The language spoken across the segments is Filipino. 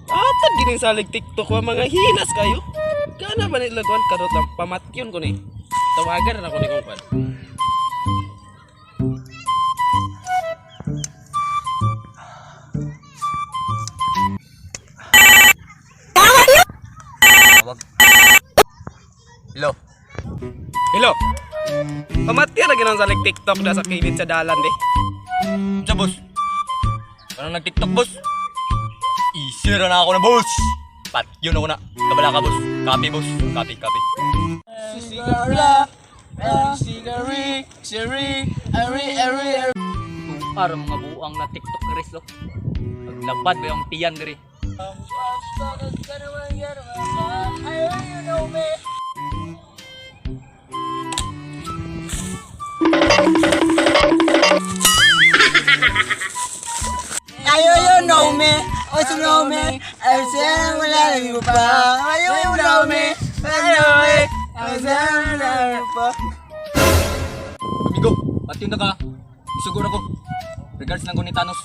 Atag gining salig TikTok wa mga hinas kayo. Kana ba nila kuan kadot lang pamatyon ko ni. Tawagan na ako ni kuan. Hello. Hello. Pamatyan na ginang salig TikTok na sa kilid sa dalan de. Sa boss. Anong nag-TikTok, boss? Isira na ako na, boss. Pat, yun ako na. Kabala ka, boss. Copy, boss. Copy. Sigara, sigari, ari. Para mga buang na TikTok guys, lo. Naglabad ba yung tiyan diri? You know me, oh you know me, I said wala lang pa. You know me, I said wala lang pa. Amigo, pati na ka. Isuguro ko. Regards lang ko ni Thanos.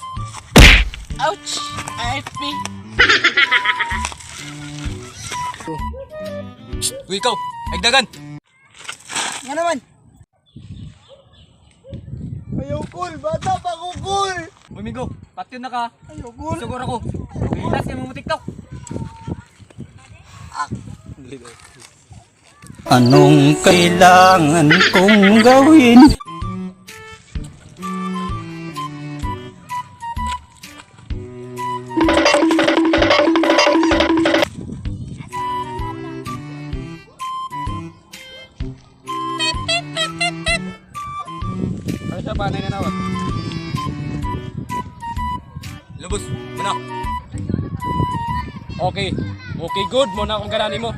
Ouch, AFP. Uy, ikaw. Agdagan. Nga naman. Ayaw cool, bata pa ko cool. Amigo, pati na ka. Ayaw cool. Isuguro ko. Bilas ka mo TikTok. Anong kailangan kong gawin? Ano siya panay na nawag? Hello, boss. Muna. Okay. Okay, good mo na akong ganani mo.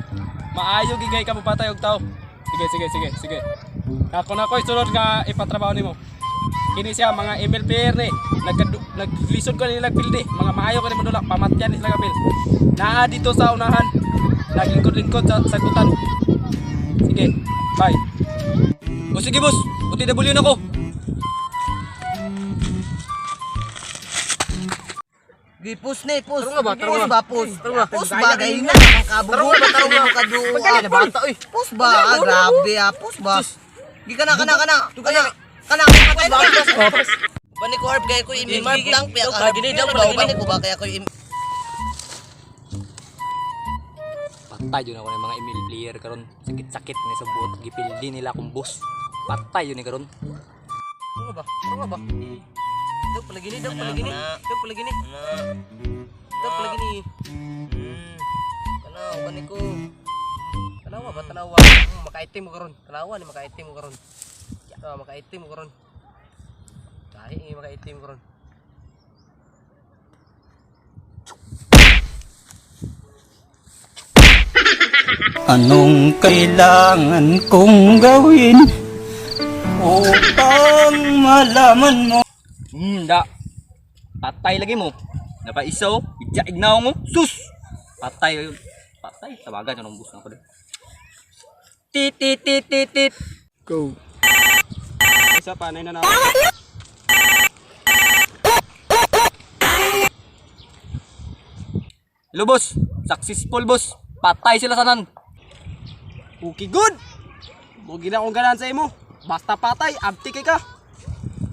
Maayo gigay ka mo patay og tao. Sige. Ako na ko'y sulod nga ipatrabaho nimo. Kini siya mga email player ni. Naglisod ko nila pildi. Mga maayo ka nimo dula pamatyan ni sila kapil. Naa dito sa unahan. Naglingkod-lingkod sa sagutan. Sige. Bye. O sige, boss. OTW na ko. Di pus ni, pus. Tarong nga ba? Pus ba, pus? Pus ba, gaya na. Ang kabugo, Tarong nga, tarong mo kaduwa. Pagkali na bata, oy. Pus ba, grabe pus ba. Di kana. Bani ko harp gaya ko imimar lang piya ka. Gini daw bani ko ba kaya ko Patay yun ako ng mga email player karon. Sakit-sakit ni sa buot. Gipildi nila akong boss. Patay yun ni karon. Tarong ba? Daw pala gini. Tanaw, bani ko. Tanawa. Makaitim mo karon. Tanawa ni makaitim mo karon. Makaitim mo karon. Dahil makaitim mo karon. Anong kailangan kong gawin upang malaman mo? Da. Patay lagi mo. Napaisaw, ignaw mo. Sus. Patay. Tawagan ng bus na ko. Tit. Go. Isa panay na nawag. Hello, boss. Successful, boss. Patay sila sanan. Okay, good. Mugi na akong ganan sa imo. Basta patay, abti kay ka.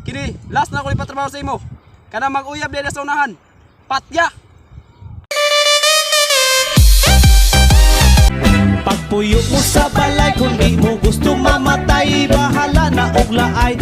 Kini, last na ako ipatrabaho sa imo. Kana mag-uyab din sa unahan. Patya. Pagpuyo mo sa balay, kung di mo gusto mamatay, bahala na og laay.